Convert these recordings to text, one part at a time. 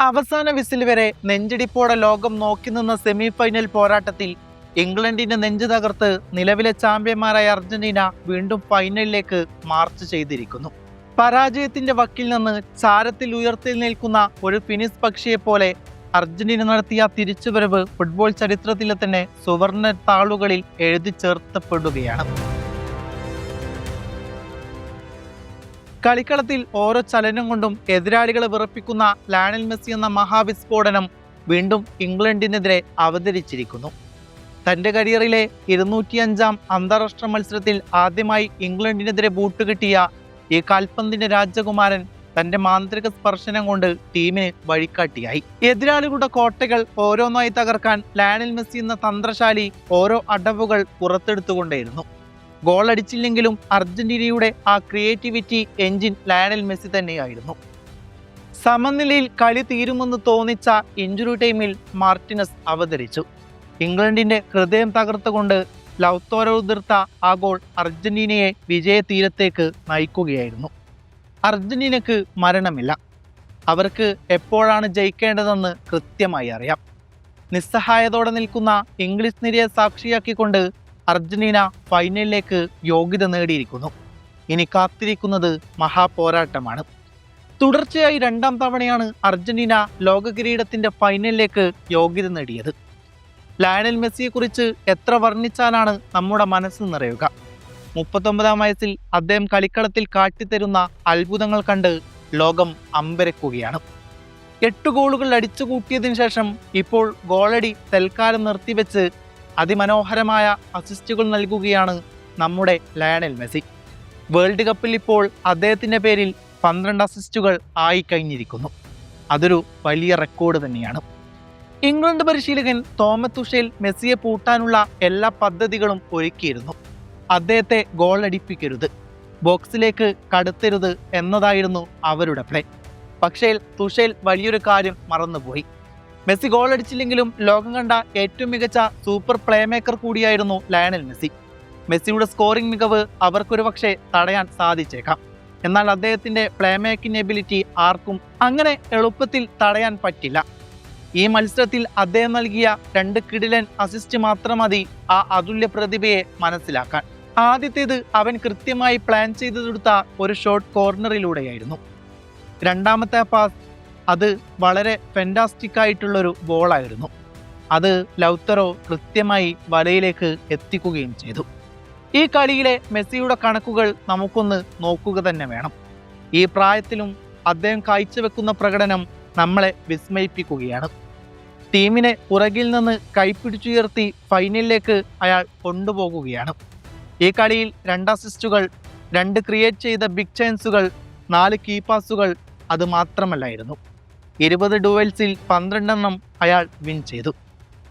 അവസാന വിസിൽ വരെ നെഞ്ചിടിപ്പോടെ ലോകം നോക്കി നിന്ന സെമി ഫൈനൽ പോരാട്ടത്തിൽ ഇംഗ്ലണ്ടിന്റെ നെഞ്ചു തകർത്ത് നിലവിലെ ചാമ്പ്യന്മാരായ അർജന്റീന വീണ്ടും ഫൈനലിലേക്ക് മാർച്ച് ചെയ്തിരിക്കുന്നു. പരാജയത്തിന്റെ വക്കിൽ നിന്ന് ചാരത്തിൽ ഉയർത്തി നിൽക്കുന്ന ഒരു ഫിനിഷ് പക്ഷിയെ പോലെ അർജന്റീന നടത്തിയ തിരിച്ചുവരവ് ഫുട്ബോൾ ചരിത്രത്തിലെ തന്നെ സുവർണ താളുകളിൽ എഴുതി ചേർത്തപ്പെടുകയാണ്. കളിക്കളത്തിൽ ഓരോ ചലനം കൊണ്ടും എതിരാളികളെ വിറപ്പിക്കുന്ന ലയണൽ മെസ്സി എന്ന മഹാവിസ്ഫോടനം വീണ്ടും ഇംഗ്ലണ്ടിനെതിരെ അവതരിച്ചിരിക്കുന്നു. തന്റെ കരിയറിലെ 205-ാം അന്താരാഷ്ട്ര മത്സരത്തിൽ ആദ്യമായി ഇംഗ്ലണ്ടിനെതിരെ ബൂട്ട് കിട്ടിയ ഈ കാൽപന്തിന്റെ രാജകുമാരൻ തന്റെ മാന്ത്രിക സ്പർശനം കൊണ്ട് ടീമിന് വഴികാട്ടിയായി. എതിരാളികളുടെ കോട്ടകൾ ഓരോന്നായി തകർക്കാൻ ലയണൽ മെസ്സി എന്ന തന്ത്രശാലി ഓരോ അടവുകൾ പുറത്തെടുത്തുകൊണ്ടേയിരുന്നു. ഗോൾ അടിച്ചില്ലെങ്കിലും അർജന്റീനയുടെ ആ ക്രിയേറ്റിവിറ്റി എഞ്ചിൻ ലയണൽ മെസ്സി തന്നെയായിരുന്നു. സമനിലയിൽ കളി തീരുമെന്ന് തോന്നിച്ച ഇഞ്ചുറി ടൈമിൽ മാർട്ടിനസ് അവതരിച്ചു. ഇംഗ്ലണ്ടിന്റെ ഹൃദയം തകർത്തുകൊണ്ട് ലൗത്തോരോ ഉതിർത്ത ആ ഗോൾ അർജന്റീനയെ വിജയ തീരത്തേക്ക് നയിക്കുകയായിരുന്നു. അർജന്റീനക്ക് മരണമില്ല. അവർക്ക് എപ്പോഴാണ് ജയിക്കേണ്ടതെന്ന് കൃത്യമായി അറിയാം. നിസ്സഹായതോടെ നിൽക്കുന്ന ഇംഗ്ലീഷ് നിരയെ സാക്ഷിയാക്കിക്കൊണ്ട് അർജന്റീന ഫൈനലിലേക്ക് യോഗ്യത നേടിയിരിക്കുന്നു. ഇനി കാത്തിരിക്കുന്നത് മഹാപോരാട്ടമാണ്. തുടർച്ചയായി 2ാം തവണയാണ് അർജന്റീന ലോക കിരീടത്തിന്റെ ഫൈനലിലേക്ക് യോഗ്യത നേടിയത്. ലയണൽ മെസ്സിയെക്കുറിച്ച് എത്ര വർണ്ണിച്ചാലാണ് നമ്മുടെ മനസ്സ് നിറയുക. 39-ാം വയസ്സിൽ അദ്ദേഹം കളിക്കളത്തിൽ കാട്ടിത്തരുന്ന അത്ഭുതങ്ങൾ കണ്ട് ലോകം അമ്പരക്കുകയാണ്. 8 ഗോളുകൾ അടിച്ചു കൂട്ടിയതിനു ശേഷം ഇപ്പോൾ ഗോളടി തൽക്കാലം നിർത്തിവെച്ച് അതിമനോഹരമായ അസിസ്റ്റുകൾ നൽകുകയാണ് നമ്മുടെ ലയണൽ മെസ്സി. വേൾഡ് കപ്പിൽ ഇപ്പോൾ അദ്ദേഹത്തിൻ്റെ പേരിൽ 12 അസിസ്റ്റുകൾ ആയി കഴിഞ്ഞിരിക്കുന്നു. അതൊരു വലിയ റെക്കോർഡ് തന്നെയാണ്. ഇംഗ്ലണ്ട് പരിശീലകൻ തോമസ് തുഷേൽ മെസ്സിയെ പൂട്ടാനുള്ള എല്ലാ പദ്ധതികളും ഒരുക്കിയിരുന്നു. അദ്ദേഹത്തെ ഗോൾ അടിപ്പിക്കരുത്, ബോക്സിലേക്ക് കടത്തരുത് എന്നതായിരുന്നു അവരുടെ പ്ലേ. പക്ഷേ തുഷേൽ വലിയൊരു കാര്യം മറന്നുപോയി. മെസ്സി ഗോൾ അടിച്ചില്ലെങ്കിലും ലോകം കണ്ട ഏറ്റവും മികച്ച സൂപ്പർ പ്ലേ മേക്കർ കൂടിയായിരുന്നു ലയണൽ മെസ്സി. മെസ്സിയുടെ സ്കോറിംഗ് മികവ് അവർക്കൊരു പക്ഷേ തടയാൻ സാധിച്ചേക്കാം. എന്നാൽ അദ്ദേഹത്തിന്റെ പ്ലേ മേക്കിംഗ് എബിലിറ്റി ആർക്കും അങ്ങനെ എളുപ്പത്തിൽ തടയാൻ പറ്റില്ല. ഈ മത്സരത്തിൽ അദ്ദേഹം നൽകിയ 2 കിടിലൻ അസിസ്റ്റ് മാത്രം മതി ആ അതുല്യ പ്രതിഭയെ മനസ്സിലാക്കാൻ. ആദ്യത്തേത് അവൻ കൃത്യമായി പ്ലാൻ ചെയ്തെടുത്ത ഒരു ഷോട്ട് കോർണറിലൂടെയായിരുന്നു. 2ാമത്തെ പാസ് അത് വളരെ ഫെന്റാസ്റ്റിക് ആയിട്ടുള്ളൊരു ബോളായിരുന്നു. അത് ലൗത്തറോ കൃത്യമായി വലയിലേക്ക് എത്തിക്കുകയും ചെയ്തു. ഈ കളിയിലെ മെസ്സിയുടെ കണക്കുകൾ നമുക്കൊന്ന് നോക്കുക തന്നെ വേണം. ഈ പ്രായത്തിലും അദ്ദേഹം കാഴ്ചവെക്കുന്ന പ്രകടനം നമ്മളെ വിസ്മയിപ്പിക്കുകയാണ്. ടീമിനെ പുറകിൽ നിന്ന് കൈപ്പിടിച്ചുയർത്തി ഫൈനലിലേക്ക് അയാൾ കൊണ്ടുപോകുകയാണ്. ഈ കളിയിൽ 2 അസിസ്റ്റുകൾ, 2 ക്രിയേറ്റ് ചെയ്ത ബിഗ് ചാൻസുകൾ, 4 കീ പാസുകൾ അത് മാത്രമല്ലായിരുന്നു. 20 ഡുവൽസിൽ 12 എണ്ണം അയാൾ വിൻ ചെയ്തു.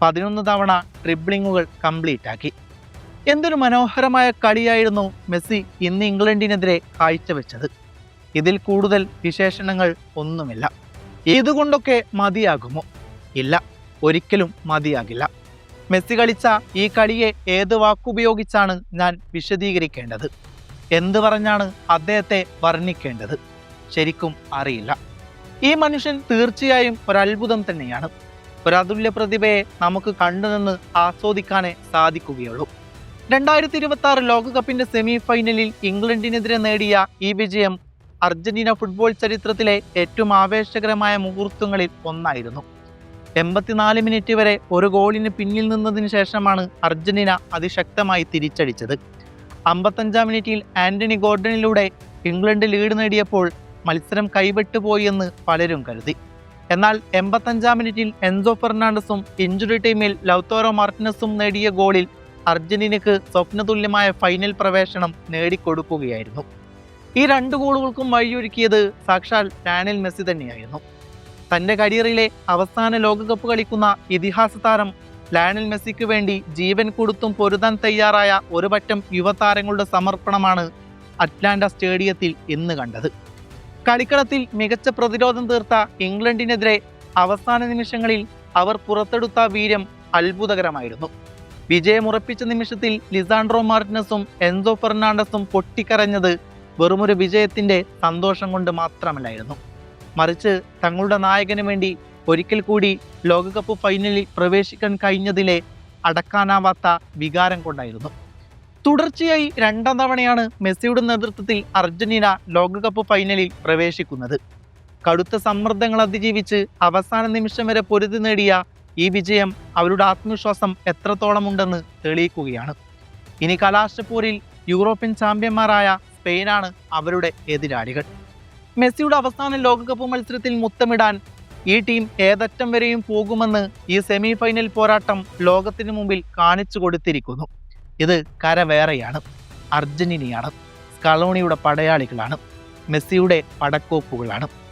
11 തവണ ഡ്രിബ്ലിങ്ങുകൾ കംപ്ലീറ്റ് ആക്കി. എന്തൊരു മനോഹരമായ കളിയായിരുന്നു മെസ്സി ഇന്ന് ഇംഗ്ലണ്ടിനെതിരെ കാഴ്ചവെച്ചത്. ഇതിൽ കൂടുതൽ വിശേഷണങ്ങൾ ഒന്നുമില്ല. ഇതുകൊണ്ടൊക്കെ മതിയാകുമോ? ഇല്ല, ഒരിക്കലും മതിയാകില്ല. മെസ്സി കളിച്ച ഈ കളിയെ ഏത് വാക്കുപയോഗിച്ചാണ് ഞാൻ വിശദീകരിക്കേണ്ടത്? എന്ത് പറഞ്ഞാണ് അദ്ദേഹത്തെ വർണ്ണിക്കേണ്ടത്? ശരിക്കും അറിയില്ല. ഈ മനുഷ്യൻ തീർച്ചയായും ഒരത്ഭുതം തന്നെയാണ്. ഒരു അതുല്യ പ്രതിഭയെ നമുക്ക് കണ്ടുനിന്ന് ആസ്വദിക്കാനേ സാധിക്കുകയുള്ളൂ. 2026 ലോകകപ്പിന്റെ സെമി ഫൈനലിൽ ഇംഗ്ലണ്ടിനെതിരെ നേടിയ ഈ വിജയം അർജന്റീന ഫുട്ബോൾ ചരിത്രത്തിലെ ഏറ്റവും ആവേശകരമായ മുഹൂർത്തങ്ങളിൽ ഒന്നായിരുന്നു. 84 മിനിറ്റ് വരെ ഒരു ഗോളിന് പിന്നിൽ നിന്നതിന് ശേഷമാണ് അർജന്റീന അതിശക്തമായി തിരിച്ചടിച്ചത്. 55-ാം മിനിറ്റിൽ ആന്റണി ഗോർഡനിലൂടെ ഇംഗ്ലണ്ട് ലീഡ് നേടിയപ്പോൾ മത്സരം കൈവിട്ടുപോയി എന്ന് പലരും കരുതി. എന്നാൽ 85-ാം മിനിറ്റിൽ എൻസോ ഫെർണാണ്ടസും ഇഞ്ചുറി ടൈമിൽ ലൗത്തോറോ മാർട്ടിനസും നേടിയ ഗോളിൽ അർജന്റീനയ്ക്ക് സ്വപ്നതുല്യമായ ഫൈനൽ പ്രവേശനം നേടിക്കൊടുക്കുകയായിരുന്നു. ഈ 2 ഗോളുകൾക്കും വഴിയൊരുക്കിയത് സാക്ഷാൽ ലയണൽ മെസ്സി തന്നെയായിരുന്നു. തൻ്റെ കരിയറിലെ അവസാന ലോകകപ്പ് കളിക്കുന്ന ഇതിഹാസ താരം ലയണൽ മെസ്സിക്ക് വേണ്ടി ജീവൻ കൊടുത്തും പൊരുതാൻ തയ്യാറായ ഒരു പറ്റം യുവതാരങ്ങളുടെ സമർപ്പണമാണ് അറ്റ്ലാന്റ സ്റ്റേഡിയത്തിൽ ഇന്ന് കണ്ടത്. കളിക്കളത്തിൽ മികച്ച പ്രതിരോധം തീർത്ത ഇംഗ്ലണ്ടിനെതിരെ അവസാന നിമിഷങ്ങളിൽ അവർ പുറത്തെടുത്ത വീര്യം അത്ഭുതകരമായിരുന്നു. വിജയമുറപ്പിച്ച നിമിഷത്തിൽ ലിസാൻഡ്രോ മാർട്ടിനസും എൻസോ ഫെർണാണ്ടസും പൊട്ടിക്കരഞ്ഞത് വെറുമൊരു വിജയത്തിന്റെ സന്തോഷം കൊണ്ട് മാത്രമല്ലായിരുന്നു. മറിച്ച് തങ്ങളുടെ നായകന് വേണ്ടി ഒരിക്കൽ കൂടി ലോകകപ്പ് ഫൈനലിൽ പ്രവേശിക്കാൻ കഴിഞ്ഞതിലെ അടക്കാനാവാത്ത വികാരം കൊണ്ടായിരുന്നു. തുടർച്ചയായി 2ാം തവണയാണ് മെസ്സിയുടെ നേതൃത്വത്തിൽ അർജന്റീന ലോകകപ്പ് ഫൈനലിൽ പ്രവേശിക്കുന്നത്. കടുത്ത സമ്മർദ്ദങ്ങൾ അതിജീവിച്ച് അവസാന നിമിഷം വരെ പൊരുതി നേടിയ ഈ വിജയം അവരുടെ ആത്മവിശ്വാസം എത്രത്തോളമുണ്ടെന്ന് തെളിയിക്കുകയാണ്. ഇനി കലാശപ്പോരിൽ യൂറോപ്യൻ ചാമ്പ്യന്മാരായ സ്പെയിനാണ് അവരുടെ എതിരാളികൾ. മെസ്സിയുടെ അവസാന ലോകകപ്പ് മത്സരത്തിൽ മുത്തമിടാൻ ഈ ടീം ഏതറ്റം വരെയും പോകുമെന്ന് ഈ സെമി ഫൈനൽ പോരാട്ടം ലോകത്തിന് മുമ്പിൽ കാണിച്ചു കൊടുത്തിരിക്കുന്നു. ഇത് കരവേറെയാണ്. അർജന്റീനയാണ്, സ്കലോണിയുടെ പടയാളികളാണ്, മെസ്സിയുടെ പടക്കോപ്പുകളാണ്.